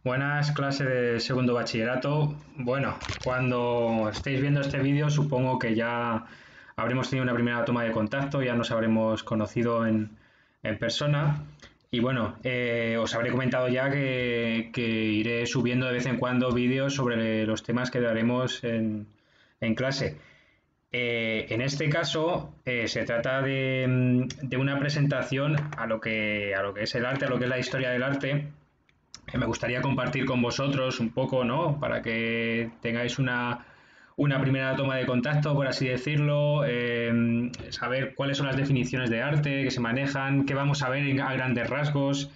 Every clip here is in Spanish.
Buenas, clase de segundo bachillerato. Bueno, cuando estéis viendo este vídeo supongo que ya habremos tenido una primera toma de contacto, ya nos habremos conocido en persona y bueno, os habré comentado ya que iré subiendo de vez en cuando vídeos sobre los temas que daremos en clase. En este caso se trata de una presentación a lo que es el arte, a lo que es la historia del arte que me gustaría compartir con vosotros un poco, ¿no? Para que tengáis una primera toma de contacto, por así decirlo, saber cuáles son las definiciones de arte que se manejan, qué vamos a ver a grandes rasgos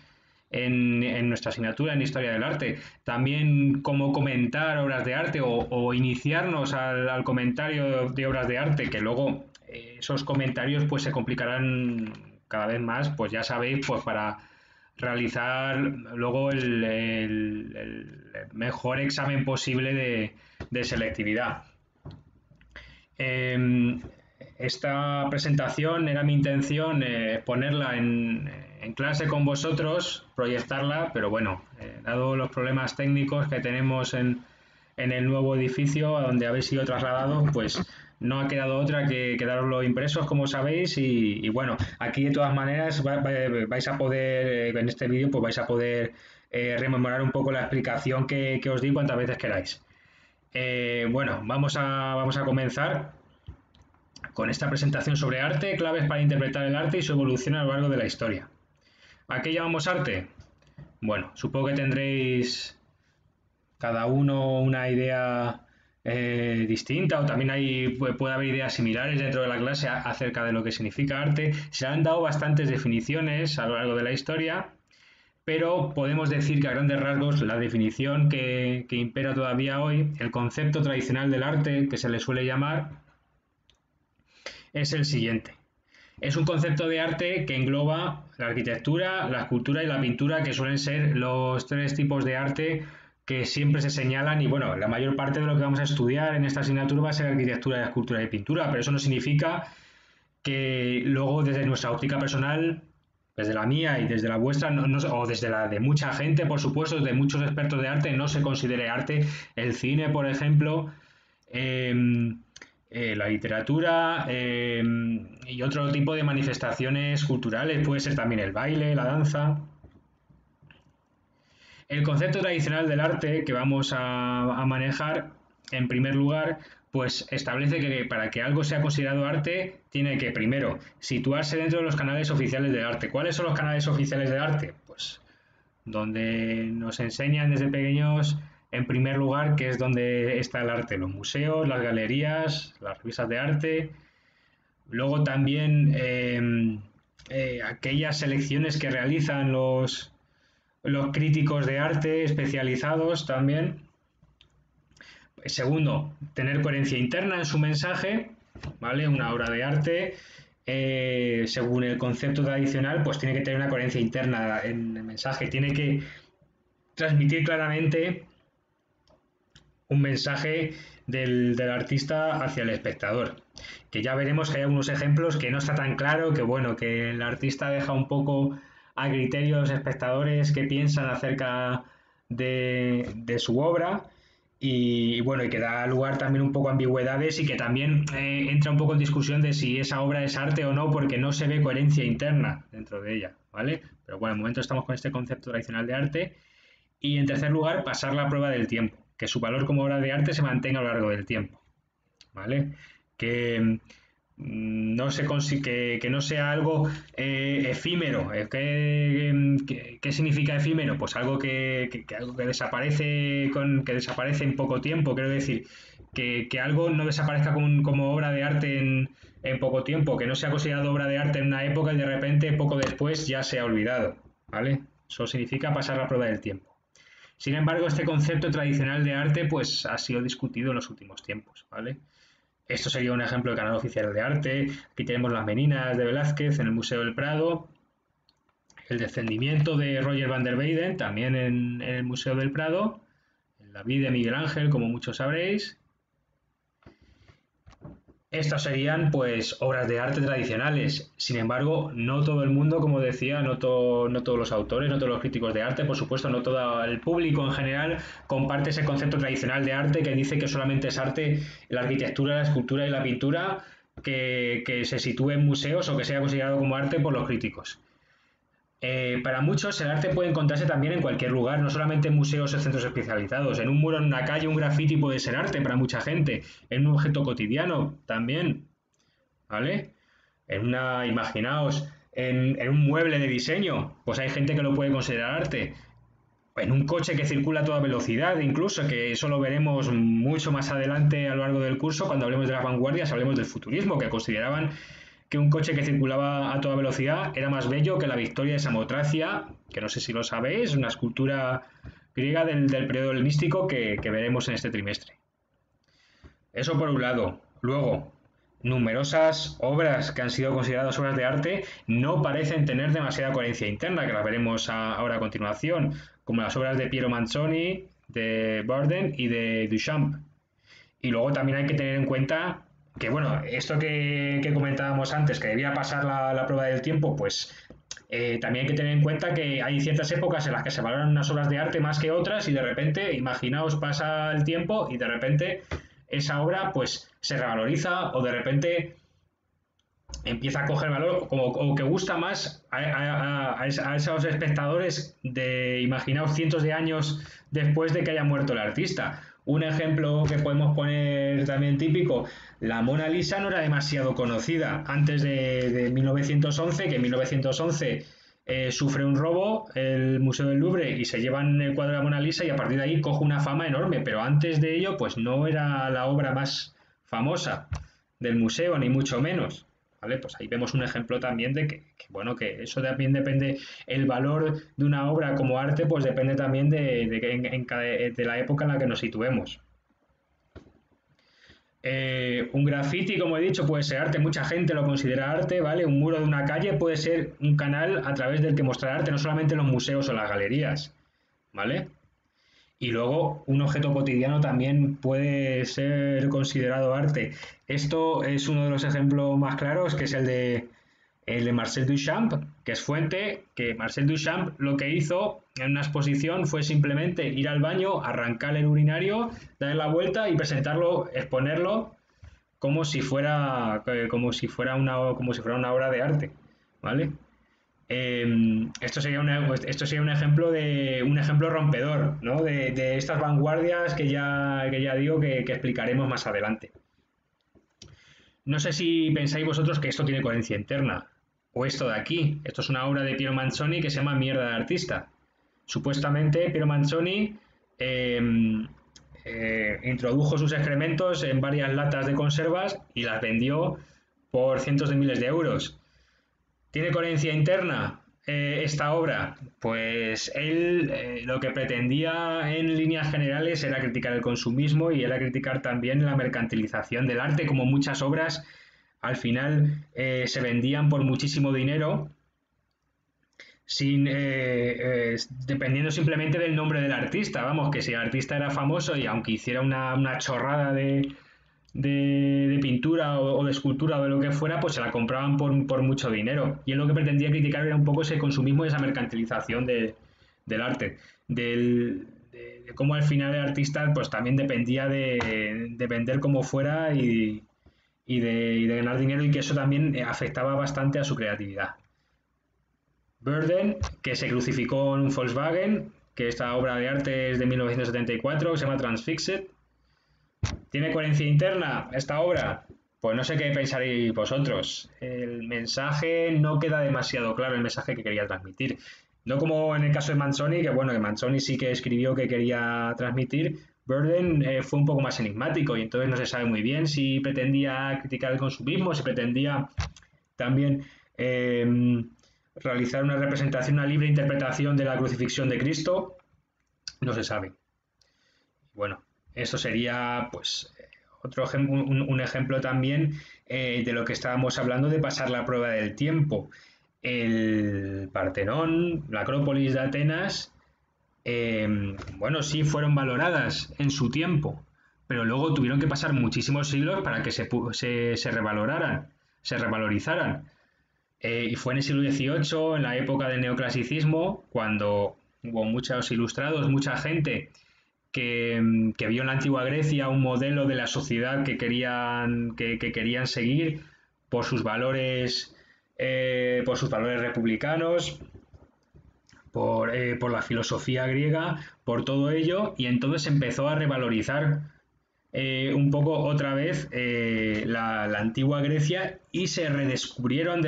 en nuestra asignatura en Historia del Arte. También cómo comentar obras de arte o iniciarnos al comentario de obras de arte, que luego esos comentarios pues se complicarán cada vez más, pues ya sabéis, pues para realizar luego el mejor examen posible de selectividad. Eh, Esta presentación era mi intención ponerla en clase con vosotros, proyectarla, pero bueno, dado los problemas técnicos que tenemos en el nuevo edificio a donde habéis sido trasladados, pues no ha quedado otra que quedaroslo impresos, como sabéis, y bueno, aquí de todas maneras vais a poder, en este vídeo, pues vais a poder rememorar un poco la explicación que os di cuantas veces queráis. Bueno, vamos a comenzar con esta presentación sobre arte, claves para interpretar el arte y su evolución a lo largo de la historia. ¿A qué llamamos arte? Bueno, supongo que tendréis cada uno una idea distinta o también puede haber ideas similares dentro de la clase acerca de lo que significa arte. Se han dado bastantes definiciones a lo largo de la historia, pero podemos decir que a grandes rasgos la definición que impera todavía hoy, el concepto tradicional del arte que se le suele llamar, es el siguiente. Es un concepto de arte que engloba la arquitectura, la escultura y la pintura, que suelen ser los tres tipos de arte que siempre se señalan y bueno, la mayor parte de lo que vamos a estudiar en esta asignatura va a ser arquitectura, escultura y pintura, pero eso no significa que luego desde nuestra óptica personal, desde la mía y desde la vuestra, o desde la de mucha gente, por supuesto, de muchos expertos de arte, no se considere arte el cine, por ejemplo, eh, la literatura y otro tipo de manifestaciones culturales, puede ser también el baile, la danza. El concepto tradicional del arte que vamos a manejar, en primer lugar, pues establece que para que algo sea considerado arte, tiene que, primero, situarse dentro de los canales oficiales del arte. ¿Cuáles son los canales oficiales del arte? Pues donde nos enseñan desde pequeños, en primer lugar, que es donde está el arte, los museos, las galerías, las revistas de arte. Luego también aquellas selecciones que realizan los críticos de arte especializados también. Segundo, tener coherencia interna en su mensaje, ¿vale? Una obra de arte, según el concepto tradicional, pues tiene que tener una coherencia interna en el mensaje, tiene que transmitir claramente un mensaje del artista hacia el espectador. Que ya veremos que hay algunos ejemplos que no está tan claro, que bueno, que el artista deja un poco a criterio de los espectadores que piensan acerca de su obra y bueno, y que da lugar también un poco a ambigüedades y que también entra un poco en discusión de si esa obra es arte o no porque no se ve coherencia interna dentro de ella, ¿vale? Pero bueno, de momento estamos con este concepto tradicional de arte y en tercer lugar, pasar la prueba del tiempo, que su valor como obra de arte se mantenga a lo largo del tiempo, ¿vale? Que no se que no sea algo efímero. ¿Qué significa efímero? Pues algo algo que desaparece que desaparece en poco tiempo. Quiero decir, que algo no desaparezca como obra de arte en poco tiempo, que no sea considerado obra de arte en una época y de repente poco después ya se ha olvidado, ¿vale? Eso significa pasar la prueba del tiempo. Sin embargo, este concepto tradicional de arte pues ha sido discutido en los últimos tiempos, ¿vale? Esto sería un ejemplo de canal oficial de arte. Aquí tenemos las Meninas de Velázquez en el Museo del Prado, el descendimiento de Roger van der Weyden también en el Museo del Prado, en la vida de Miguel Ángel, como muchos sabréis. Estas serían pues obras de arte tradicionales. Sin embargo, no todo el mundo, como decía, no todos los autores, no todos los críticos de arte, por supuesto, no todo el público en general comparte ese concepto tradicional de arte que dice que solamente es arte la arquitectura, la escultura y la pintura que se sitúe en museos o que sea considerado como arte por los críticos. Para muchos el arte puede encontrarse también en cualquier lugar, no solamente en museos o centros especializados. En un muro en una calle, un graffiti puede ser arte para mucha gente. En un objeto cotidiano también, ¿vale? Imaginaos, en un mueble de diseño, pues hay gente que lo puede considerar arte. En un coche que circula a toda velocidad, incluso, que eso lo veremos mucho más adelante a lo largo del curso, cuando hablemos de las vanguardias, hablemos del futurismo, que consideraban que un coche que circulaba a toda velocidad era más bello que la victoria de Samotracia, que no sé si lo sabéis, una escultura griega del periodo helenístico que veremos en este trimestre. Eso por un lado. Luego, numerosas obras que han sido consideradas obras de arte no parecen tener demasiada coherencia interna, que las veremos ahora a continuación, como las obras de Piero Manzoni, de Bourdain y de Duchamp. Y luego también hay que tener en cuenta que, bueno, esto que comentábamos antes, que debía pasar la prueba del tiempo, pues también hay que tener en cuenta que hay ciertas épocas en las que se valoran unas obras de arte más que otras y de repente, imaginaos, pasa el tiempo y de repente esa obra pues se revaloriza o de repente empieza a coger valor o que gusta más a esos espectadores de, imaginaos, cientos de años después de que haya muerto el artista. Un ejemplo que podemos poner también típico, la Mona Lisa no era demasiado conocida antes de 1911, que en 1911 sufre un robo el Museo del Louvre y se llevan el cuadro de la Mona Lisa y a partir de ahí coge una fama enorme, pero antes de ello pues no era la obra más famosa del museo, ni mucho menos. ¿Vale? Pues ahí vemos un ejemplo también de bueno, que eso también depende, el valor de una obra como arte, pues depende también de la época en la que nos situemos. Un graffiti, como he dicho, puede ser arte, mucha gente lo considera arte, ¿vale? Un muro de una calle puede ser un canal a través del que mostrar arte, no solamente en los museos o las galerías, ¿vale? Y luego un objeto cotidiano también puede ser considerado arte. Esto es uno de los ejemplos más claros, que es el de Marcel Duchamp, que es fuente, que Marcel Duchamp lo que hizo en una exposición fue simplemente ir al baño, arrancar el urinario, darle la vuelta y presentarlo, exponerlo como si fuera una obra de arte, ¿vale? Esto sería un ejemplo rompedor, ¿no? De estas vanguardias que ya digo que explicaremos más adelante. No sé si pensáis vosotros que esto tiene coherencia interna, o esto de aquí. Esto es una obra de Piero Manzoni que se llama Mierda de artista. Supuestamente Piero Manzoni introdujo sus excrementos en varias latas de conservas y las vendió por cientos de miles de euros. ¿Tiene coherencia interna esta obra? Pues él lo que pretendía en líneas generales era criticar el consumismo y era criticar también la mercantilización del arte, como muchas obras al final se vendían por muchísimo dinero, dependiendo simplemente del nombre del artista. Vamos, que si el artista era famoso y aunque hiciera una chorrada de pintura o de escultura o de lo que fuera, pues se la compraban por mucho dinero. Y él lo que pretendía criticar era un poco ese consumismo y esa mercantilización del arte, de cómo al final el artista pues también dependía de vender como fuera y de ganar dinero y que eso también afectaba bastante a su creatividad. Bourdain, que se crucificó en un Volkswagen, que esta obra de arte es de 1974, que se llama Transfixed. ¿Tiene coherencia interna esta obra? Pues no sé qué pensaréis vosotros. El mensaje no queda demasiado claro, el mensaje que quería transmitir. No como en el caso de Manzoni, que bueno, que Manzoni sí que escribió que quería transmitir. Bourdain fue un poco más enigmático y entonces no se sabe muy bien si pretendía criticar el consumismo, si pretendía también realizar una representación, una libre interpretación de la crucifixión de Cristo. No se sabe. Bueno, eso sería pues un ejemplo también de lo que estábamos hablando de pasar la prueba del tiempo. El Partenón, la Acrópolis de Atenas, bueno, sí fueron valoradas en su tiempo, pero luego tuvieron que pasar muchísimos siglos para que se revaloraran, se revalorizaran. Y fue en el siglo XVIII, en la época del neoclasicismo, cuando hubo muchos ilustrados, mucha gente que vio en la antigua Grecia un modelo de la sociedad que querían seguir por por sus valores republicanos, por la filosofía griega, por todo ello, y entonces empezó a revalorizar un poco otra vez la antigua Grecia y se redescubrieron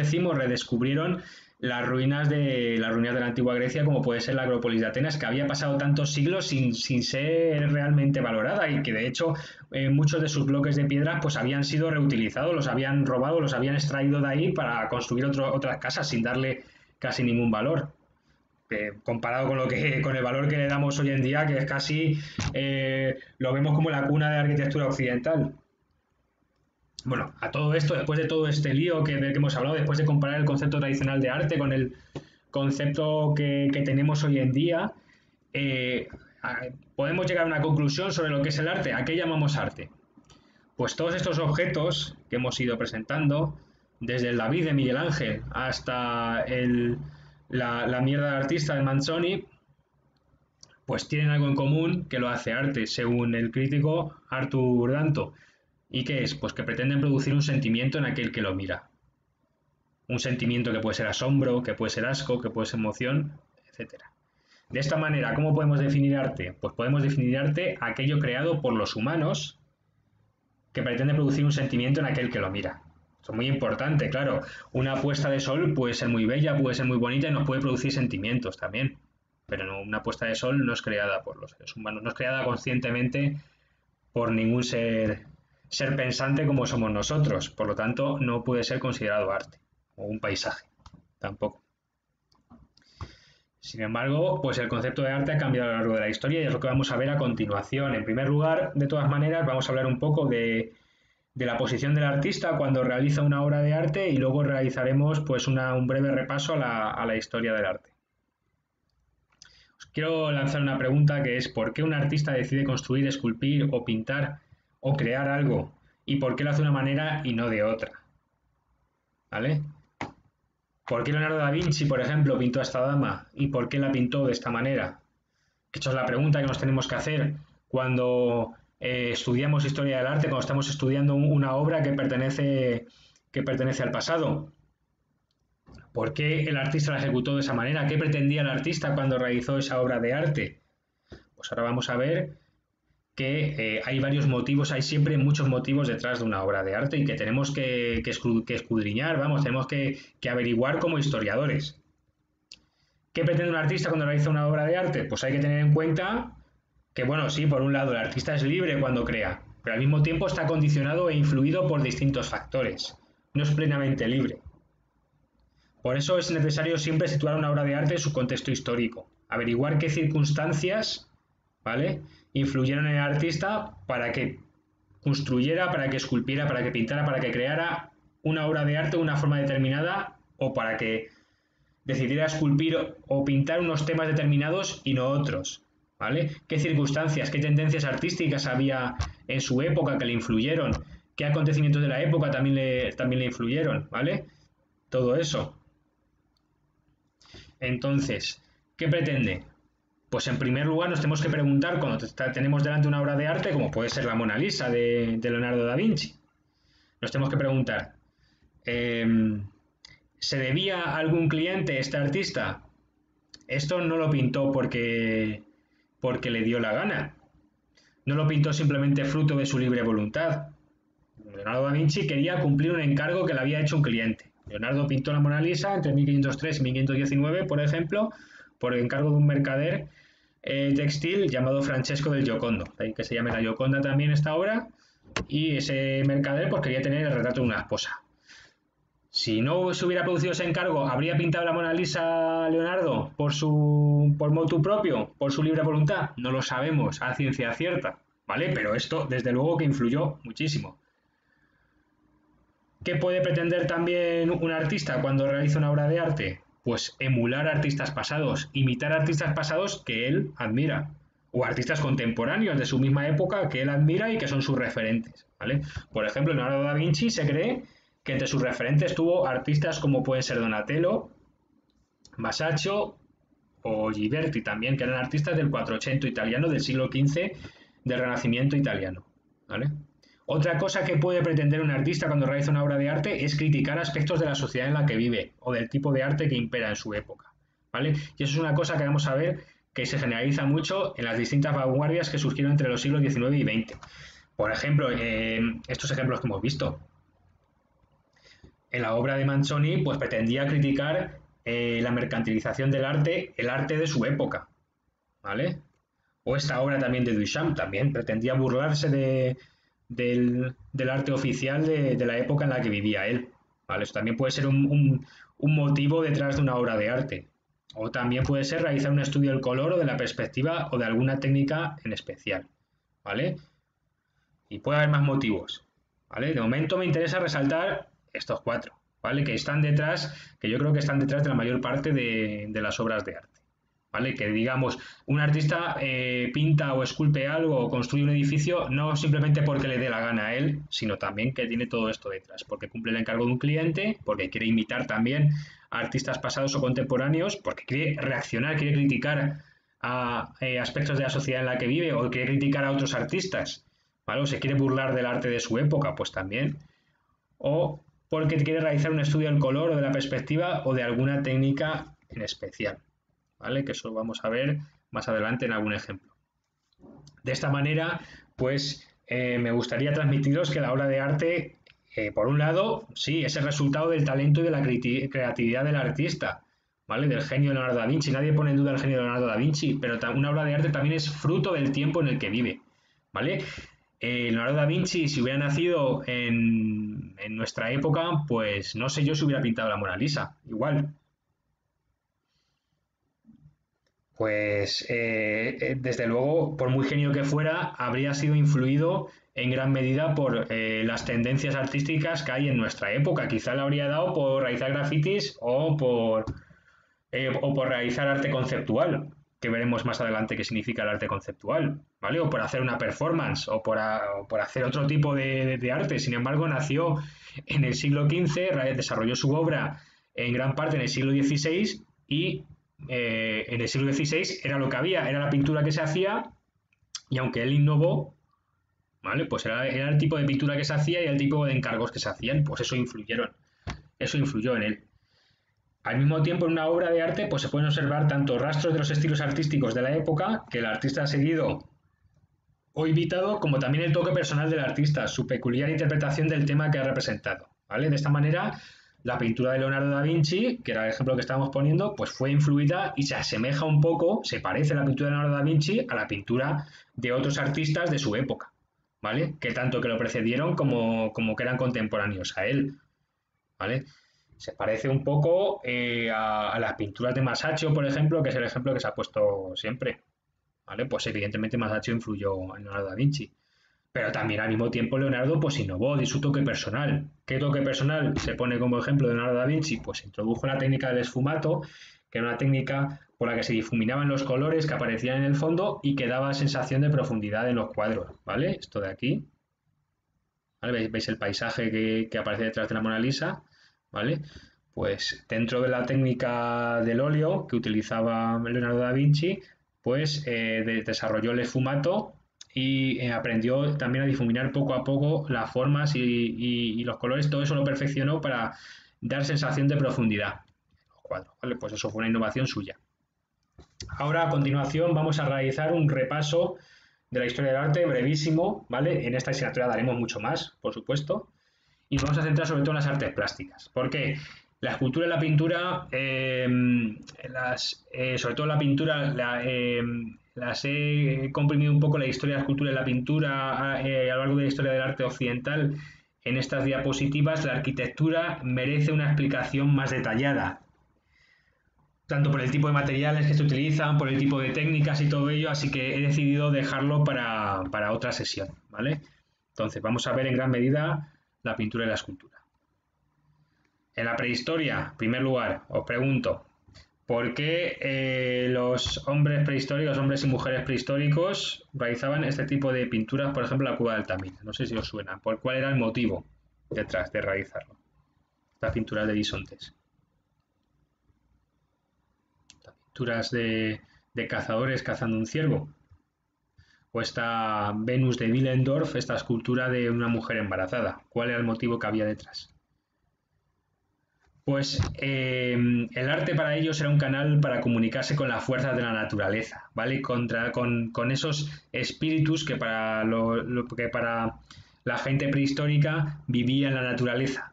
las ruinas de la antigua Grecia, como puede ser la Acrópolis de Atenas, que había pasado tantos siglos sin ser realmente valorada y que de hecho muchos de sus bloques de piedra pues habían sido reutilizados, los habían robado, los habían extraído de ahí para construir otras casas sin darle casi ningún valor. Comparado con el valor que le damos hoy en día, que es casi lo vemos como la cuna de la arquitectura occidental. Bueno, a todo esto, después de todo este lío del que hemos hablado, después de comparar el concepto tradicional de arte con el concepto que tenemos hoy en día, eh, podemos llegar a una conclusión sobre lo que es el arte. ¿A qué llamamos arte? Pues todos estos objetos que hemos ido presentando, desde el David de Miguel Ángel hasta la mierda de artista de Manzoni, pues tienen algo en común que lo hace arte, según el crítico Arthur Danto. ¿Y qué es? Pues que pretenden producir un sentimiento en aquel que lo mira. Un sentimiento que puede ser asombro, que puede ser asco, que puede ser emoción, etc. De esta manera, ¿cómo podemos definir arte? Pues podemos definir arte aquello creado por los humanos que pretende producir un sentimiento en aquel que lo mira. Esto es muy importante, claro. Una puesta de sol puede ser muy bella, puede ser muy bonita y nos puede producir sentimientos también. Pero no, una puesta de sol no es creada por los seres humanos, no es creada conscientemente por ningún ser pensante como somos nosotros. Por lo tanto, no puede ser considerado arte o un paisaje, tampoco. Sin embargo, pues el concepto de arte ha cambiado a lo largo de la historia y es lo que vamos a ver a continuación. En primer lugar, de todas maneras, vamos a hablar un poco de la posición del artista cuando realiza una obra de arte y luego realizaremos pues un breve repaso a la historia del arte. Os quiero lanzar una pregunta que es ¿por qué un artista decide construir, esculpir o pintar o crear algo? ¿Y por qué lo hace de una manera y no de otra? ¿Vale? ¿Por qué Leonardo da Vinci, por ejemplo, pintó a esta dama? ¿Y por qué la pintó de esta manera? Esta es la pregunta que nos tenemos que hacer cuando estudiamos historia del arte, cuando estamos estudiando una obra que pertenece al pasado. ¿Por qué el artista la ejecutó de esa manera? ¿Qué pretendía el artista cuando realizó esa obra de arte? Pues ahora vamos a ver que hay varios motivos, hay siempre muchos motivos detrás de una obra de arte y que tenemos que escudriñar, tenemos que averiguar como historiadores. ¿Qué pretende un artista cuando realiza una obra de arte? Pues hay que tener en cuenta que, bueno, sí, por un lado, el artista es libre cuando crea, pero al mismo tiempo está condicionado e influido por distintos factores. No es plenamente libre. Por eso es necesario siempre situar una obra de arte en su contexto histórico, averiguar qué circunstancias, ¿vale?, influyeron en el artista para que construyera, para que esculpiera, para que pintara, para que creara una obra de arte de una forma determinada o para que decidiera esculpir o pintar unos temas determinados y no otros, ¿vale? ¿Qué circunstancias, qué tendencias artísticas había en su época que le influyeron? ¿Qué acontecimientos de la época también le influyeron? ¿Vale? Todo eso. Entonces, ¿qué pretende? Pues en primer lugar nos tenemos que preguntar, cuando tenemos delante una obra de arte, como puede ser la Mona Lisa de Leonardo da Vinci, nos tenemos que preguntar, ¿se debía a algún cliente este artista? Esto no lo pintó porque le dio la gana, no lo pintó simplemente fruto de su libre voluntad. Leonardo da Vinci quería cumplir un encargo que le había hecho un cliente. Leonardo pintó la Mona Lisa entre 1503 y 1519, por ejemplo, por encargo de un mercader textil llamado Francesco del Giocondo, de ahí que se llame la Gioconda también esta obra, y ese mercader pues quería tener el retrato de una esposa. Si no se hubiera producido ese encargo, ¿habría pintado la Mona Lisa Leonardo por motu propio, por su libre voluntad? No lo sabemos a ciencia cierta, ¿vale? Pero esto desde luego que influyó muchísimo. ¿Qué puede pretender también un artista cuando realiza una obra de arte? Pues emular artistas pasados, imitar artistas pasados que él admira, o artistas contemporáneos de su misma época que él admira y que son sus referentes, ¿vale? Por ejemplo, Leonardo da Vinci se cree que entre sus referentes tuvo artistas como pueden ser Donatello, Masaccio o Ghiberti también, que eran artistas del 400 italiano del siglo XV del Renacimiento italiano, ¿vale? Otra cosa que puede pretender un artista cuando realiza una obra de arte es criticar aspectos de la sociedad en la que vive o del tipo de arte que impera en su época, ¿vale? Y eso es una cosa que vamos a ver que se generaliza mucho en las distintas vanguardias que surgieron entre los siglos XIX y XX. Por ejemplo, estos ejemplos que hemos visto. En la obra de Manzoni, pues pretendía criticar la mercantilización del arte, el arte de su época, ¿vale? O esta obra también de Duchamp, también pretendía burlarse del arte oficial de la época en la que vivía él, ¿vale? Eso también puede ser un motivo detrás de una obra de arte. O también puede ser realizar un estudio del color o de la perspectiva o de alguna técnica en especial, ¿vale? Y puede haber más motivos, ¿vale? De momento me interesa resaltar estos 4, ¿vale? Que están detrás, que yo creo que están detrás de la mayor parte de las obras de arte, ¿vale? Que digamos, un artista pinta o esculpe algo o construye un edificio no simplemente porque le dé la gana a él, sino también que tiene todo esto detrás, porque cumple el encargo de un cliente, porque quiere imitar también a artistas pasados o contemporáneos, porque quiere reaccionar, quiere criticar a aspectos de la sociedad en la que vive o quiere criticar a otros artistas, ¿vale? O se quiere burlar del arte de su época, pues también. O porque quiere realizar un estudio del color o de la perspectiva o de alguna técnica en especial, ¿vale? Que eso vamos a ver más adelante en algún ejemplo. De esta manera, pues me gustaría transmitiros que la obra de arte, por un lado, sí, es el resultado del talento y de la creatividad del artista, ¿vale? Del genio de Leonardo da Vinci. Nadie pone en duda el genio de Leonardo da Vinci, pero una obra de arte también es fruto del tiempo en el que vive, ¿vale? Leonardo da Vinci, si hubiera nacido en nuestra época, pues no sé yo si hubiera pintado la Mona Lisa, igual. Pues desde luego, por muy genio que fuera, habría sido influido en gran medida por las tendencias artísticas que hay en nuestra época. Quizá le habría dado por realizar grafitis o por realizar arte conceptual, que veremos más adelante qué significa el arte conceptual, ¿vale? O por hacer una performance o por hacer otro tipo de arte. Sin embargo, nació en el siglo XV, desarrolló su obra en gran parte en el siglo XVI y en el siglo XVI era lo que había, era la pintura que se hacía y aunque él innovó, ¿vale? Pues era el tipo de pintura que se hacía y el tipo de encargos que se hacían, pues eso influyó en él. Al mismo tiempo, en una obra de arte pues se pueden observar tanto rastros de los estilos artísticos de la época que el artista ha seguido o imitado, como también el toque personal del artista, su peculiar interpretación del tema que ha representado, ¿vale? De esta manera, la pintura de Leonardo da Vinci, que era el ejemplo que estábamos poniendo, pues fue influida y se asemeja un poco, se parece la pintura de Leonardo da Vinci a la pintura de otros artistas de su época, ¿vale? Que tanto que lo precedieron como que eran contemporáneos a él, ¿vale? Se parece un poco a las pinturas de Masaccio, por ejemplo, que es el ejemplo que se ha puesto siempre, ¿vale? Pues evidentemente Masaccio influyó en Leonardo da Vinci. Pero también al mismo tiempo Leonardo pues innovó, dio su toque personal. ¿Qué toque personal se pone como ejemplo de Leonardo da Vinci? Pues introdujo la técnica del esfumato, que era una técnica por la que se difuminaban los colores que aparecían en el fondo y que daba sensación de profundidad en los cuadros, ¿vale? Esto de aquí, ¿vale? ¿Veis el paisaje que aparece detrás de la Mona Lisa? ¿Vale? Pues dentro de la técnica del óleo que utilizaba Leonardo da Vinci, pues desarrolló el esfumato y aprendió también a difuminar poco a poco las formas y los colores. Todo eso lo perfeccionó para dar sensación de profundidad en los cuadros, ¿vale? Pues eso fue una innovación suya. Ahora, a continuación, vamos a realizar un repaso de la historia del arte brevísimo, ¿vale? En esta asignatura daremos mucho más, por supuesto, y vamos a centrar sobre todo en las artes plásticas. ¿Por qué? La escultura y la pintura, sobre todo la pintura, las he comprimido un poco la historia de la escultura y la pintura a lo largo de la historia del arte occidental. En estas diapositivas, la arquitectura merece una explicación más detallada, tanto por el tipo de materiales que se utilizan, por el tipo de técnicas y todo ello, así que he decidido dejarlo para otra sesión, ¿vale? Entonces, vamos a ver en gran medida la pintura y la escultura. En la prehistoria, en primer lugar, os pregunto, ¿Por qué los hombres prehistóricos, hombres y mujeres prehistóricos, realizaban este tipo de pinturas, por ejemplo, la cueva de Altamira? No sé si os suena. ¿Por cuál era el motivo detrás de realizarlo? Estas pinturas de bisontes. Estas pinturas de cazadores cazando un ciervo. O esta Venus de Willendorf, esta escultura de una mujer embarazada. ¿Cuál era el motivo que había detrás? Pues el arte para ellos era un canal para comunicarse con las fuerzas de la naturaleza, ¿vale? Con esos espíritus que que para la gente prehistórica vivía en la naturaleza.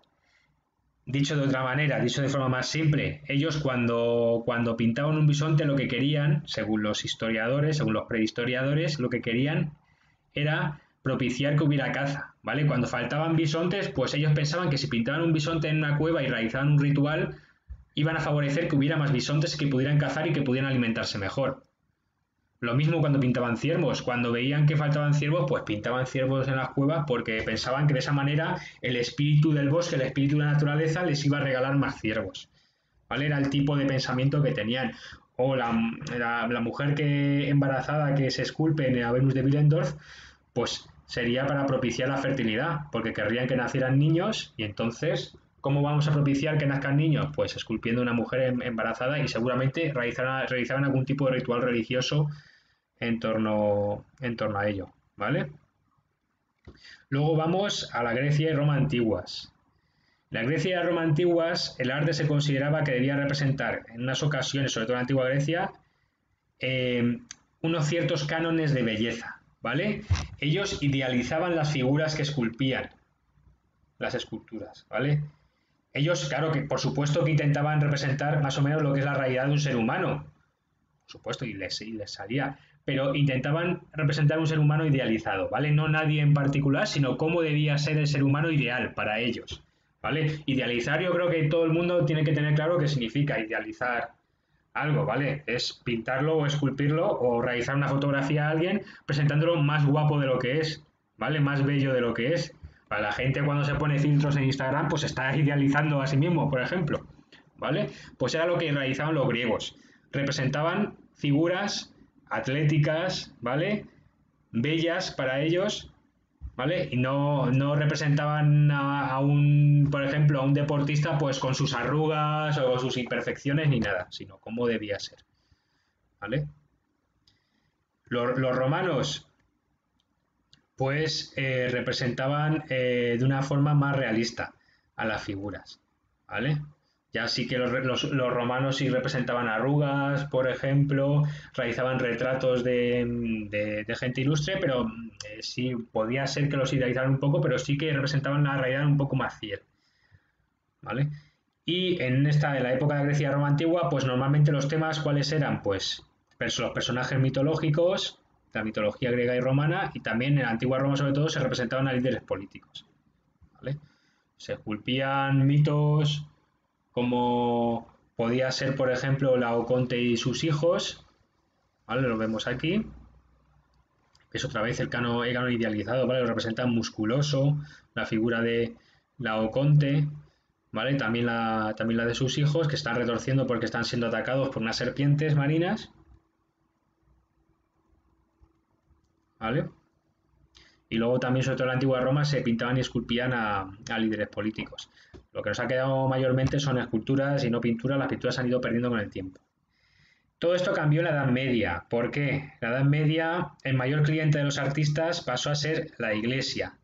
Dicho de otra manera, dicho de forma más simple, ellos cuando pintaban un bisonte lo que querían, según los historiadores, según los prehistoriadores, lo que querían era propiciar que hubiera caza, ¿vale? Cuando faltaban bisontes, pues ellos pensaban que si pintaban un bisonte en una cueva y realizaban un ritual, iban a favorecer que hubiera más bisontes que pudieran cazar y que pudieran alimentarse mejor. Lo mismo cuando pintaban ciervos, cuando veían que faltaban ciervos, pues pintaban ciervos en las cuevas porque pensaban que de esa manera el espíritu del bosque, el espíritu de la naturaleza les iba a regalar más ciervos, ¿vale? Era el tipo de pensamiento que tenían. O la mujer embarazada que se esculpe en la Venus de Willendorf, pues sería para propiciar la fertilidad, porque querrían que nacieran niños y entonces, ¿cómo vamos a propiciar que nazcan niños? Pues esculpiendo una mujer embarazada y seguramente realizaran algún tipo de ritual religioso en torno a ello, ¿vale? Luego vamos a la Grecia y Roma antiguas. En la Grecia y Roma antiguas, el arte se consideraba que debía representar, en unas ocasiones, sobre todo en la antigua Grecia, unos ciertos cánones de belleza, ¿vale? Ellos idealizaban las figuras que esculpían, las esculturas, ¿vale? Ellos, claro, que por supuesto que intentaban representar más o menos lo que es la realidad de un ser humano, por supuesto, y les salía, pero intentaban representar un ser humano idealizado, ¿vale? No nadie en particular, sino cómo debía ser el ser humano ideal para ellos, ¿vale? Idealizar, yo creo que todo el mundo tiene que tener claro qué significa idealizar algo, ¿vale? Es pintarlo o esculpirlo o realizar una fotografía a alguien presentándolo más guapo de lo que es, ¿vale? Más bello de lo que es. Para la gente cuando se pone filtros en Instagram, pues está idealizando a sí mismo, por ejemplo, ¿vale? Pues era lo que realizaban los griegos. Representaban figuras atléticas, ¿vale? Bellas para ellos, ¿vale? Y no representaban por ejemplo, a un deportista pues con sus arrugas o sus imperfecciones ni nada, sino cómo debía ser, ¿vale? Los romanos pues representaban de una forma más realista a las figuras, ¿vale? Ya sí que los romanos sí representaban arrugas, por ejemplo, realizaban retratos de gente ilustre, pero sí podía ser que los idealizaran un poco, pero sí que representaban la realidad un poco más fiel, ¿vale? Y en la época de Grecia y Roma antigua, pues normalmente los temas, ¿cuáles eran? Pues los personajes mitológicos, la mitología griega y romana, y también en la antigua Roma sobre todo se representaban a líderes políticos, ¿vale? Se esculpían mitos como podía ser, por ejemplo, Laoconte y sus hijos, ¿vale? Lo vemos aquí. Es otra vez el canon idealizado, ¿vale? Lo representa musculoso, la figura de Laoconte, ¿vale? También la de sus hijos, que están retorciendo porque están siendo atacados por unas serpientes marinas, ¿vale? Y luego también, sobre todo en la antigua Roma, se pintaban y esculpían a líderes políticos. Lo que nos ha quedado mayormente son esculturas y no pinturas. Las pinturas se han ido perdiendo con el tiempo. Todo esto cambió en la Edad Media. ¿Por qué? En la Edad Media, el mayor cliente de los artistas pasó a ser la Iglesia.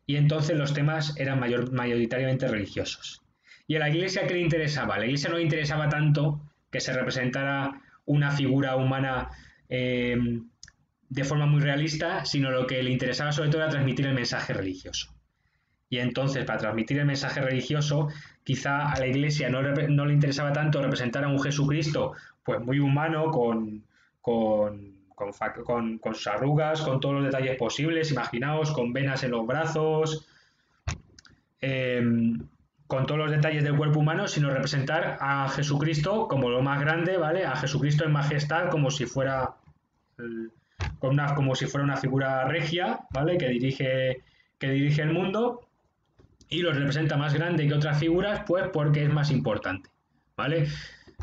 Y entonces los temas eran mayoritariamente religiosos. ¿Y a la Iglesia qué le interesaba? A la Iglesia no le interesaba tanto que se representara una figura humana de forma muy realista, sino lo que le interesaba sobre todo era transmitir el mensaje religioso. Y entonces, para transmitir el mensaje religioso, quizá a la Iglesia no le interesaba tanto representar a un Jesucristo pues muy humano, con sus arrugas, con todos los detalles posibles, imaginaos, con venas en los brazos, eh, con todos los detalles del cuerpo humano, sino representar a Jesucristo como lo más grande, ¿vale? A Jesucristo en majestad, como si fuera como si fuera una figura regia, ¿vale? Que dirige el mundo y los representa más grande que otras figuras, pues porque es más importante, ¿vale?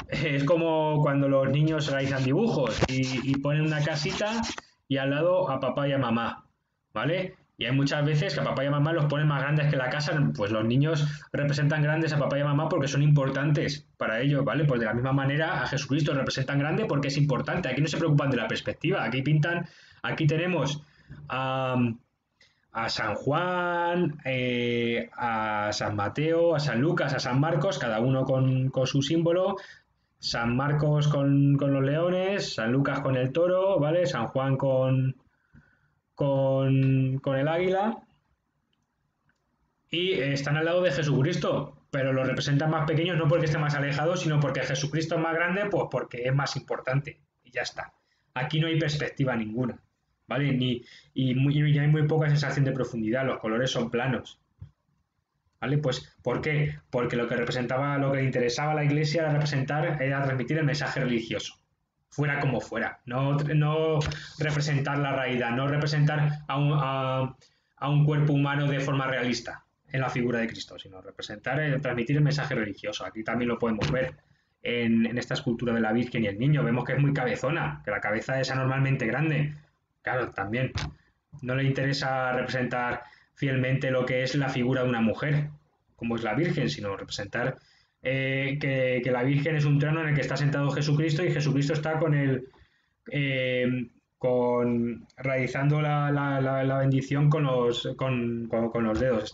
Es como cuando los niños realizan dibujos y ponen una casita y al lado a papá y a mamá, ¿vale? Y hay muchas veces que a papá y a mamá los ponen más grandes que la casa, pues los niños representan grandes a papá y a mamá porque son importantes para ellos, ¿vale? Pues de la misma manera a Jesucristo representan grande porque es importante. Aquí no se preocupan de la perspectiva, aquí pintan, aquí tenemos a San Juan, a San Mateo, a San Lucas, a San Marcos, cada uno con su símbolo. San Marcos con los leones, San Lucas con el toro, ¿vale? San Juan con el águila y están al lado de Jesucristo, pero los representan más pequeños no porque esté más alejado, sino porque Jesucristo es más grande, pues porque es más importante y ya está. Aquí no hay perspectiva ninguna, ¿vale? Y hay muy poca sensación de profundidad, los colores son planos. ¿Vale? Pues, ¿por qué? Porque lo que representaba, lo que le interesaba a la iglesia era representar, era transmitir el mensaje religioso, fuera como fuera, no representar la realidad, no representar a un cuerpo humano de forma realista en la figura de Cristo, sino representar, transmitir el mensaje religioso. Aquí también lo podemos ver en esta escultura de la Virgen y el Niño. Vemos que es muy cabezona, que la cabeza es anormalmente grande. Claro, también no le interesa representar fielmente lo que es la figura de una mujer, como es la Virgen, sino representar que la Virgen es un trono en el que está sentado Jesucristo y Jesucristo está con el realizando la bendición con los dedos.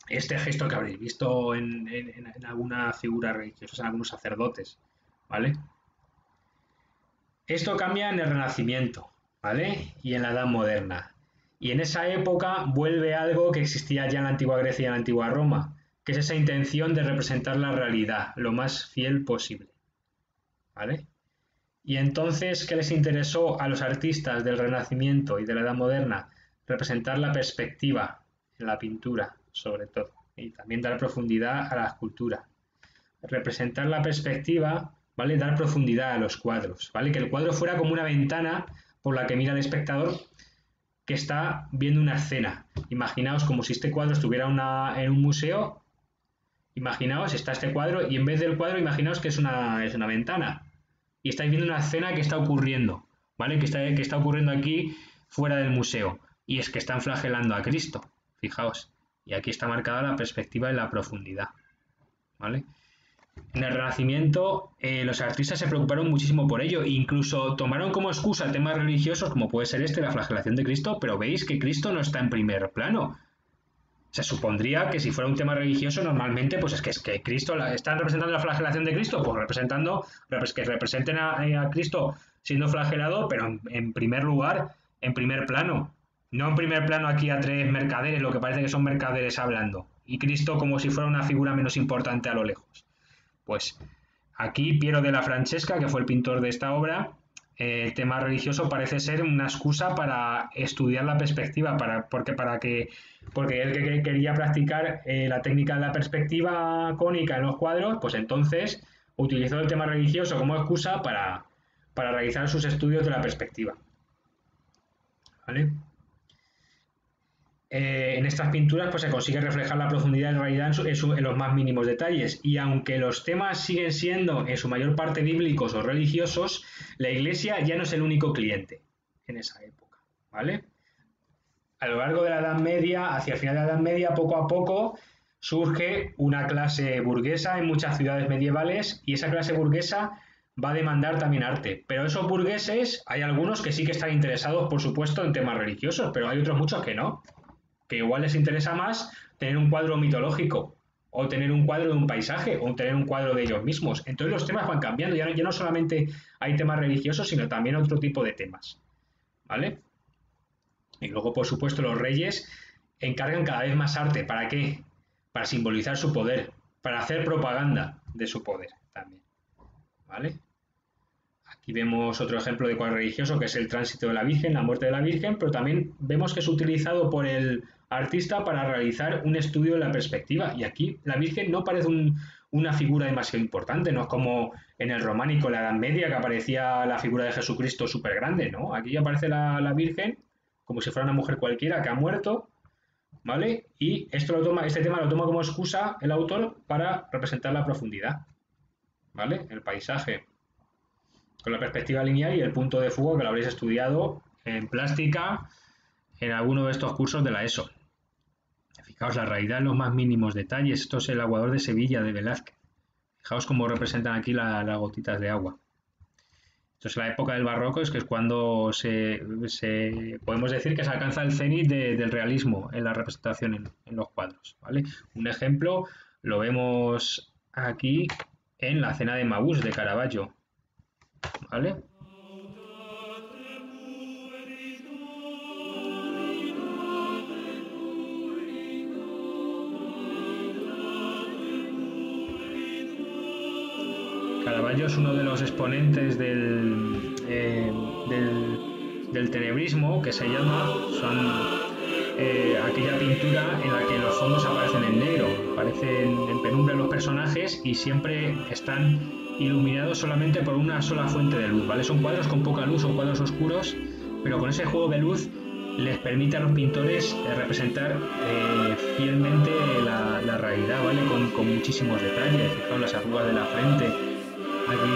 Este gesto que habréis visto en alguna figura religiosa, en algunos sacerdotes, ¿vale? Esto cambia en el Renacimiento, ¿vale? Y en la Edad Moderna. Y en esa época vuelve algo que existía ya en la antigua Grecia y en la antigua Roma, que es esa intención de representar la realidad lo más fiel posible, ¿vale? Y entonces, ¿qué les interesó a los artistas del Renacimiento y de la Edad Moderna? Representar la perspectiva en la pintura, sobre todo, y también dar profundidad a la escultura. Representar la perspectiva, ¿vale? Dar profundidad a los cuadros, ¿vale? Que el cuadro fuera como una ventana por la que mira el espectador que está viendo una escena. Imaginaos como si este cuadro estuviera en un museo, imaginaos, está este cuadro y en vez del cuadro, imaginaos que es una ventana y estáis viendo una escena que está ocurriendo, ¿vale? Que está ocurriendo aquí fuera del museo y es que están flagelando a Cristo, fijaos. Y aquí está marcada la perspectiva y la profundidad, ¿vale? En el Renacimiento los artistas se preocuparon muchísimo por ello, incluso tomaron como excusa temas religiosos como puede ser la flagelación de Cristo, pero veis que Cristo no está en primer plano. Se supondría que si fuera un tema religioso normalmente pues es que Cristo, ¿están representando la flagelación de Cristo? Pues representando, que representen a Cristo siendo flagelado, pero en primer lugar, en primer plano. No en primer plano aquí a tres mercaderes, lo que parece que son mercaderes hablando. Y Cristo como si fuera una figura menos importante a lo lejos. Pues aquí Piero de la Francesca, que fue el pintor de esta obra, el tema religioso parece ser una excusa para estudiar la perspectiva, porque él que quería practicar la técnica de la perspectiva cónica en los cuadros, pues entonces utilizó el tema religioso como excusa para realizar sus estudios de la perspectiva. ¿Vale? En estas pinturas pues se consigue reflejar la profundidad en realidad en los más mínimos detalles y aunque los temas siguen siendo en su mayor parte bíblicos o religiosos, la Iglesia ya no es el único cliente en esa época, ¿vale? A lo largo de la Edad Media, hacia el final de la Edad Media, poco a poco surge una clase burguesa en muchas ciudades medievales y esa clase burguesa va a demandar también arte. Pero esos burgueses, hay algunos que sí que están interesados, por supuesto, en temas religiosos, pero hay otros muchos que no, que igual les interesa más tener un cuadro mitológico o tener un cuadro de un paisaje o tener un cuadro de ellos mismos. Entonces los temas van cambiando, ya no solamente hay temas religiosos, sino también otro tipo de temas, ¿vale? Y luego, por supuesto, los reyes encargan cada vez más arte. ¿Para qué? Para simbolizar su poder, para hacer propaganda de su poder también, ¿vale? Aquí vemos otro ejemplo de cuadro religioso, que es el tránsito de la Virgen, la muerte de la Virgen, pero también vemos que es utilizado por el artista para realizar un estudio de la perspectiva. Y aquí la Virgen no parece una figura demasiado importante, no es como en el románico, en la Edad Media, que aparecía la figura de Jesucristo súper grande, ¿no? Aquí aparece la Virgen como si fuera una mujer cualquiera que ha muerto, ¿vale? Y este tema lo toma como excusa el autor para representar la profundidad, ¿vale? El paisaje con la perspectiva lineal y el punto de fuga que lo habréis estudiado en plástica en alguno de estos cursos de la ESO. Fijaos la realidad en los más mínimos detalles. Esto es el aguador de Sevilla de Velázquez. Fijaos cómo representan aquí las gotitas de agua. Esto es la época del barroco, es que es cuando podemos decir que se alcanza el cenit del realismo en la representación en los cuadros, ¿vale? Un ejemplo lo vemos aquí en la Cena de Maús de Caravaggio, ¿vale? Caravaggio es uno de los exponentes del tenebrismo, que se llama, son aquella pintura en la que los fondos aparecen en negro, aparecen en penumbra los personajes y siempre están iluminados solamente por una sola fuente de luz, ¿vale? Son cuadros con poca luz, son cuadros oscuros, pero con ese juego de luz les permite a los pintores representar fielmente la realidad, ¿vale? Con muchísimos detalles. Fijaos las arrugas de la frente, aquí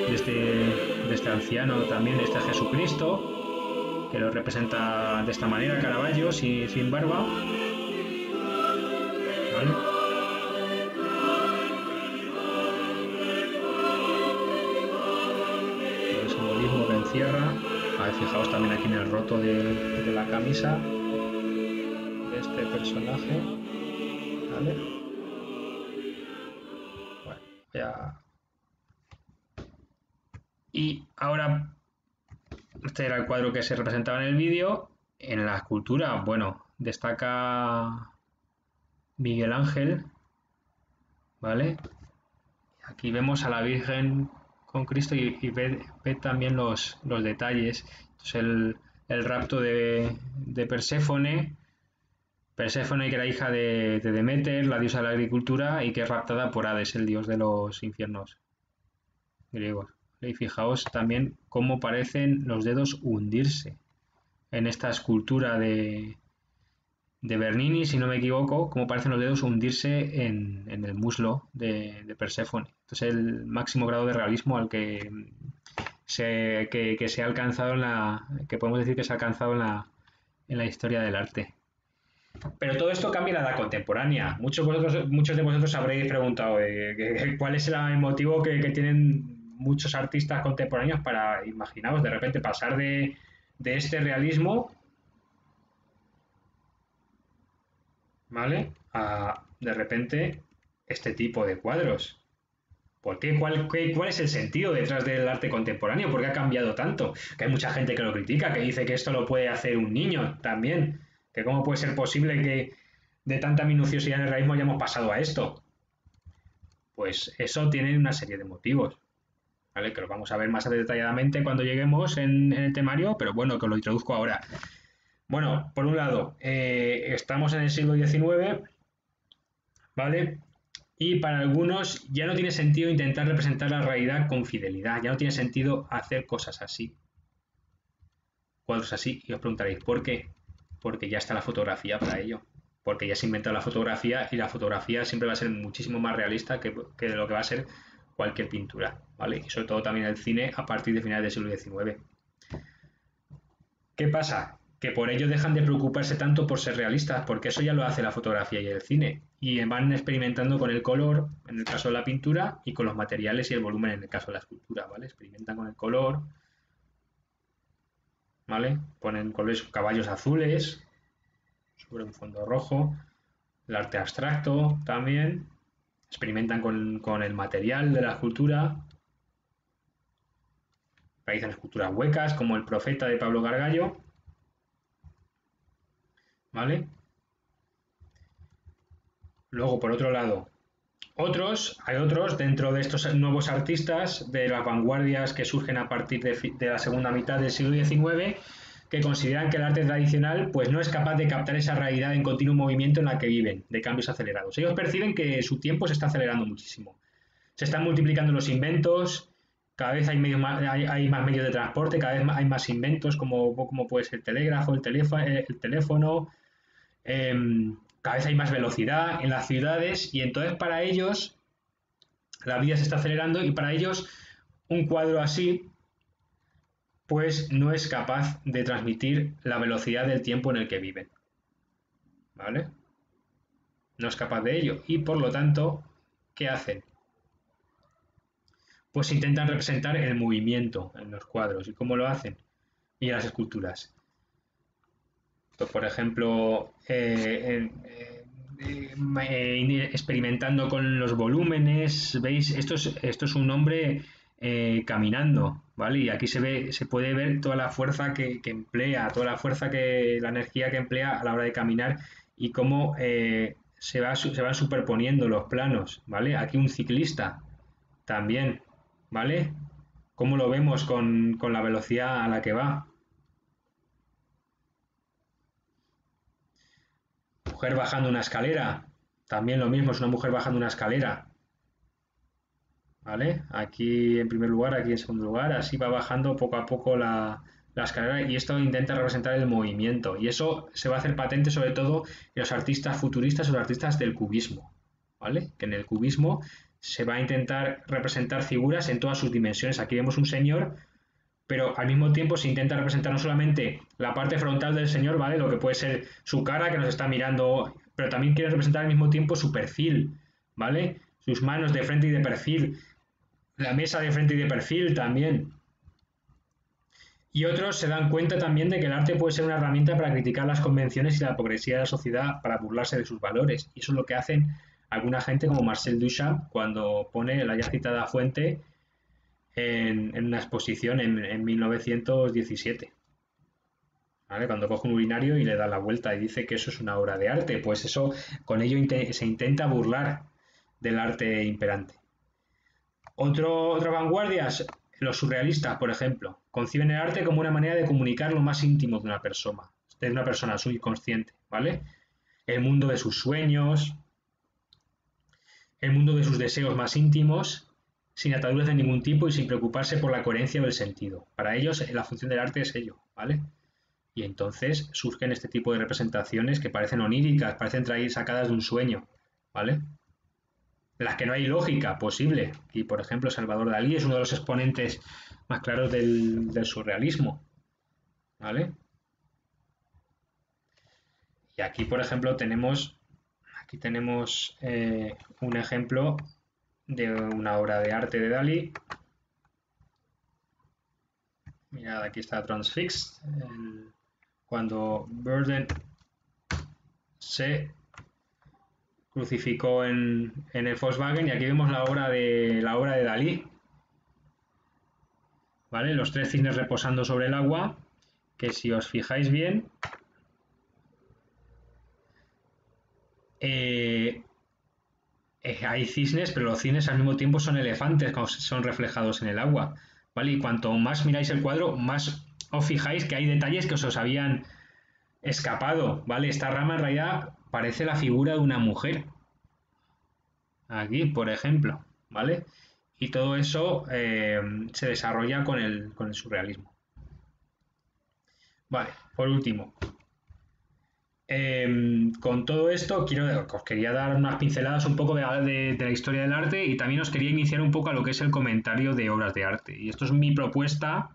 de este anciano, también de este Jesucristo, que lo representa de esta manera Caravaggio, sin barba, ¿vale? El simbolismo que encierra. Fijaos también aquí en el roto de la camisa de este personaje, ¿vale? Bueno, ya. Y ahora, este era el cuadro que se representaba en el vídeo. En la escultura, bueno, destaca Miguel Ángel, ¿vale? Aquí vemos a la Virgen con Cristo y ve también los detalles. Entonces el rapto de Perséfone, que era hija de Deméter, la diosa de la agricultura, y que es raptada por Hades, el dios de los infiernos griegos. Y fijaos también cómo parecen los dedos hundirse en esta escultura de Bernini, si no me equivoco, cómo parecen los dedos hundirse en el muslo de Perséfone. Entonces el máximo grado de realismo al que se ha alcanzado que podemos decir que se ha alcanzado en la historia del arte. Pero todo esto cambia en la edad contemporánea. Muchos de vosotros habréis preguntado cuál es el motivo que tienen muchos artistas contemporáneos para, imaginaos, de repente pasar de este realismo, ¿vale?, a de repente este tipo de cuadros. ¿Por qué? ¿Cuál es el sentido detrás del arte contemporáneo? ¿Por qué ha cambiado tanto? Que hay mucha gente que lo critica, que dice que esto lo puede hacer un niño también. Que cómo puede ser posible que de tanta minuciosidad en el realismo hayamos pasado a esto. Pues eso tiene una serie de motivos, ¿vale? Que lo vamos a ver más detalladamente cuando lleguemos en el temario, pero bueno, que lo introduzco ahora. Bueno, por un lado, estamos en el siglo XIX, ¿vale? Y para algunos ya no tiene sentido intentar representar la realidad con fidelidad, ya no tiene sentido hacer cosas así, cuadros así, y os preguntaréis, ¿por qué? Porque ya está la fotografía para ello, porque ya se ha inventado la fotografía y la fotografía siempre va a ser muchísimo más realista que lo que va a ser cualquier pintura, ¿vale? Y sobre todo también el cine a partir de finales del siglo XIX. ¿Qué pasa? Que por ello dejan de preocuparse tanto por ser realistas, porque eso ya lo hace la fotografía y el cine, y van experimentando con el color, en el caso de la pintura, y con los materiales y el volumen en el caso de la escultura, ¿vale? Experimentan con el color, ¿vale? Ponen colores, caballos azules sobre un fondo rojo, el arte abstracto también, experimentan con el material de la escultura, realizan esculturas huecas como el Profeta de Pablo Gargallo, ¿vale? Luego, por otro lado, hay otros dentro de estos nuevos artistas de las vanguardias que surgen a partir de la segunda mitad del siglo XIX, que consideran que el arte tradicional pues no es capaz de captar esa realidad en continuo movimiento en la que viven, de cambios acelerados. Ellos perciben que su tiempo se está acelerando muchísimo. Se están multiplicando los inventos, cada vez hay más medios de transporte, cada vez hay más inventos como puede ser el telégrafo, el teléfono, cada vez hay más velocidad en las ciudades y entonces para ellos La vida se está acelerando y para ellos un cuadro así pues no es capaz de transmitir la velocidad del tiempo en el que viven. ¿Vale? No es capaz de ello y por lo tanto, ¿qué hacen? Pues intentan representar el movimiento en los cuadros. ¿Y cómo lo hacen? Y en las esculturas. Pues, por ejemplo, experimentando con los volúmenes, ¿veis? Esto es un hombre caminando, ¿vale? Y aquí se puede ver toda la fuerza que emplea, toda la fuerza la energía que emplea a la hora de caminar y cómo se van superponiendo los planos, ¿vale? Aquí un ciclista también, ¿vale? ¿Cómo lo vemos con la velocidad a la que va? Mujer bajando una escalera, también lo mismo, es una mujer bajando una escalera, ¿vale? Aquí en primer lugar, aquí en segundo lugar, así va bajando poco a poco la escalera y esto intenta representar el movimiento y eso se va a hacer patente sobre todo en los artistas futuristas o los artistas del cubismo, ¿vale? Que en el cubismo se va a intentar representar figuras en todas sus dimensiones. Aquí vemos un señor, pero al mismo tiempo se intenta representar no solamente la parte frontal del señor, ¿vale? Lo que puede ser su cara que nos está mirando, pero también quiere representar al mismo tiempo su perfil, ¿vale? Sus manos de frente y de perfil, la mesa de frente y de perfil también. Y otros se dan cuenta también de que el arte puede ser una herramienta para criticar las convenciones y la hipocresía de la sociedad, para burlarse de sus valores. Y eso es lo que hacen alguna gente como Marcel Duchamp cuando pone la ya citada fuente en una exposición en 1917. ¿Vale? Cuando coge un urinario y le da la vuelta y dice que eso es una obra de arte, pues eso con ello se intenta burlar del arte imperante. Otras vanguardias, los surrealistas, por ejemplo, conciben el arte como una manera de comunicar lo más íntimo de una persona subconsciente, ¿vale? El mundo de sus sueños, el mundo de sus deseos más íntimos, sin ataduras de ningún tipo y sin preocuparse por la coherencia o el sentido. Para ellos, la función del arte es ello, ¿vale? Y entonces surgen este tipo de representaciones que parecen oníricas, parecen traer sacadas de un sueño, ¿vale? En las que no hay lógica posible. Y, por ejemplo, Salvador Dalí es uno de los exponentes más claros del surrealismo, ¿vale? Y aquí, por ejemplo, tenemos un ejemplo de una obra de arte de Dalí. Mirad, aquí está Transfixed, cuando Burden se crucificó en el Volkswagen y aquí vemos la obra de Dalí, ¿vale? Los tres cisnes reposando sobre el agua, que si os fijáis bien, hay cisnes, pero los cisnes al mismo tiempo son elefantes, como son reflejados en el agua, ¿vale? Y cuanto más miráis el cuadro, más os fijáis que hay detalles que os habían escapado, ¿vale? Esta rama en realidad parece la figura de una mujer, aquí, por ejemplo, ¿vale? Y todo eso se desarrolla con el surrealismo. Vale, por último, con todo esto os quería dar unas pinceladas un poco de la historia del arte y también os quería iniciar un poco a lo que es el comentario de obras de arte. Y esto es mi propuesta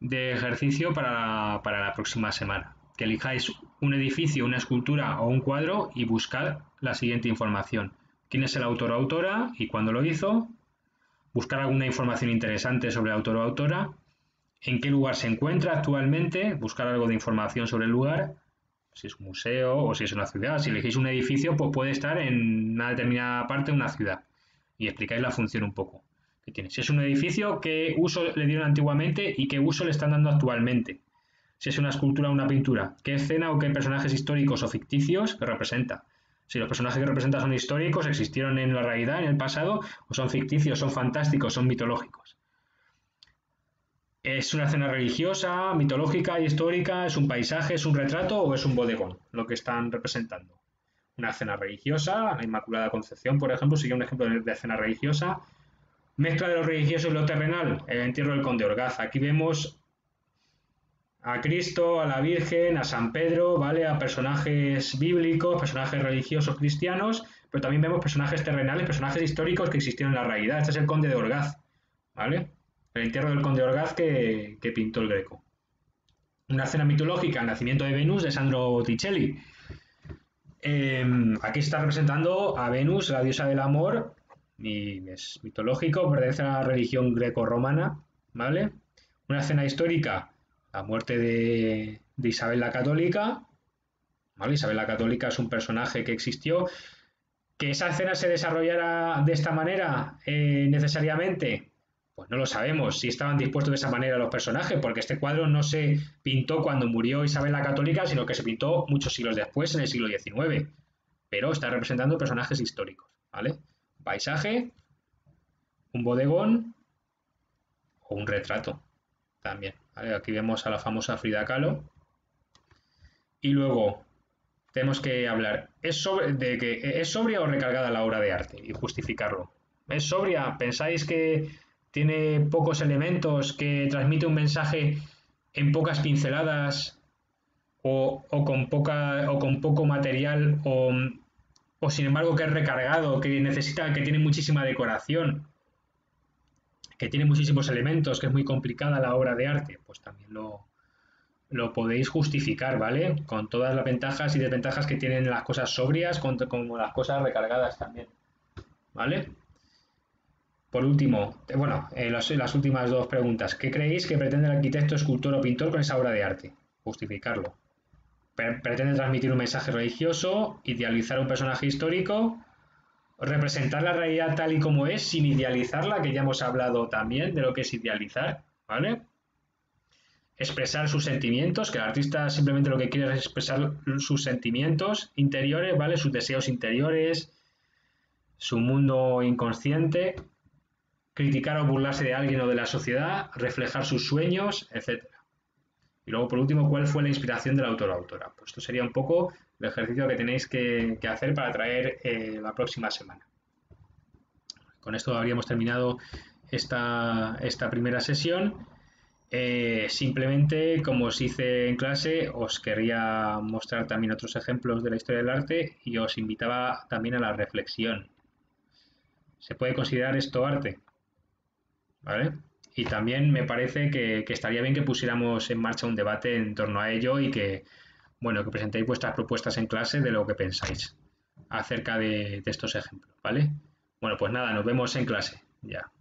de ejercicio para la próxima semana. Que elijáis un edificio, una escultura o un cuadro y buscad la siguiente información. ¿Quién es el autor o autora y cuándo lo hizo? Buscar alguna información interesante sobre el autor o autora. ¿En qué lugar se encuentra actualmente? Buscar algo de información sobre el lugar. Si es un museo o si es una ciudad. Si elegís un edificio, pues puede estar en una determinada parte de una ciudad. Y explicáis la función un poco que tiene. Si es un edificio, qué uso le dieron antiguamente y qué uso le están dando actualmente. Si es una escultura o una pintura, qué escena o qué personajes históricos o ficticios representa. Si los personajes que representa son históricos, existieron en la realidad, en el pasado, o son ficticios, son fantásticos, son mitológicos. ¿Es una escena religiosa, mitológica, histórica? ¿Es un paisaje, es un retrato o es un bodegón lo que están representando? Una escena religiosa, la Inmaculada Concepción, por ejemplo, sería un ejemplo de escena religiosa. Mezcla de lo religioso y lo terrenal, el entierro del conde Orgaz. Aquí vemos a Cristo, a la Virgen, a San Pedro, ¿vale? A personajes bíblicos, personajes religiosos cristianos, pero también vemos personajes terrenales, personajes históricos que existieron en la realidad. Este es el conde de Orgaz, ¿vale? El entierro del conde de Orgaz que pintó el Greco. Una escena mitológica, el nacimiento de Venus, de Sandro Botticelli. Aquí está representando a Venus, la diosa del amor, y es mitológico, pertenece a la religión greco-romana, ¿vale? Una escena histórica, la muerte de Isabel la Católica, ¿vale? Isabel la Católica es un personaje que existió. ¿Que esa escena se desarrollara de esta manera necesariamente? Pues no lo sabemos, si estaban dispuestos de esa manera los personajes, porque este cuadro no se pintó cuando murió Isabel la Católica, sino que se pintó muchos siglos después, en el siglo XIX. Pero está representando personajes históricos, ¿vale? Un paisaje, un bodegón o un retrato también, ¿vale? Aquí vemos a la famosa Frida Kahlo. Y luego tenemos que hablar de que es sobria o recargada la obra de arte y justificarlo. ¿Es sobria? ¿Pensáis que tiene pocos elementos, que transmite un mensaje en pocas pinceladas o con poco material o sin embargo que es recargado, que necesita, que tiene muchísima decoración, que tiene muchísimos elementos, que es muy complicada la obra de arte? Pues también lo podéis justificar, ¿vale? Con todas las ventajas y desventajas que tienen las cosas sobrias como las cosas recargadas también, ¿vale? Por último, bueno, las últimas dos preguntas. ¿Qué creéis que pretende el arquitecto, escultor o pintor con esa obra de arte? Justificarlo. ¿Pretende transmitir un mensaje religioso, idealizar un personaje histórico, representar la realidad tal y como es sin idealizarla, que ya hemos hablado también de lo que es idealizar, ¿vale? Expresar sus sentimientos, que el artista simplemente lo que quiere es expresar sus sentimientos interiores, ¿vale? Sus deseos interiores, su mundo inconsciente, criticar o burlarse de alguien o de la sociedad, reflejar sus sueños, etcétera. Y luego, por último, ¿cuál fue la inspiración del autor o autora? Pues esto sería un poco el ejercicio que tenéis que hacer para traer la próxima semana. Con esto habríamos terminado esta primera sesión. Simplemente, como os hice en clase, os quería mostrar también otros ejemplos de la historia del arte y os invitaba también a la reflexión. ¿Se puede considerar esto arte? ¿Vale? Y también me parece que estaría bien que pusiéramos en marcha un debate en torno a ello y que, bueno, que presentéis vuestras propuestas en clase de lo que pensáis acerca de estos ejemplos, ¿vale? Bueno, pues nada, nos vemos en clase ya.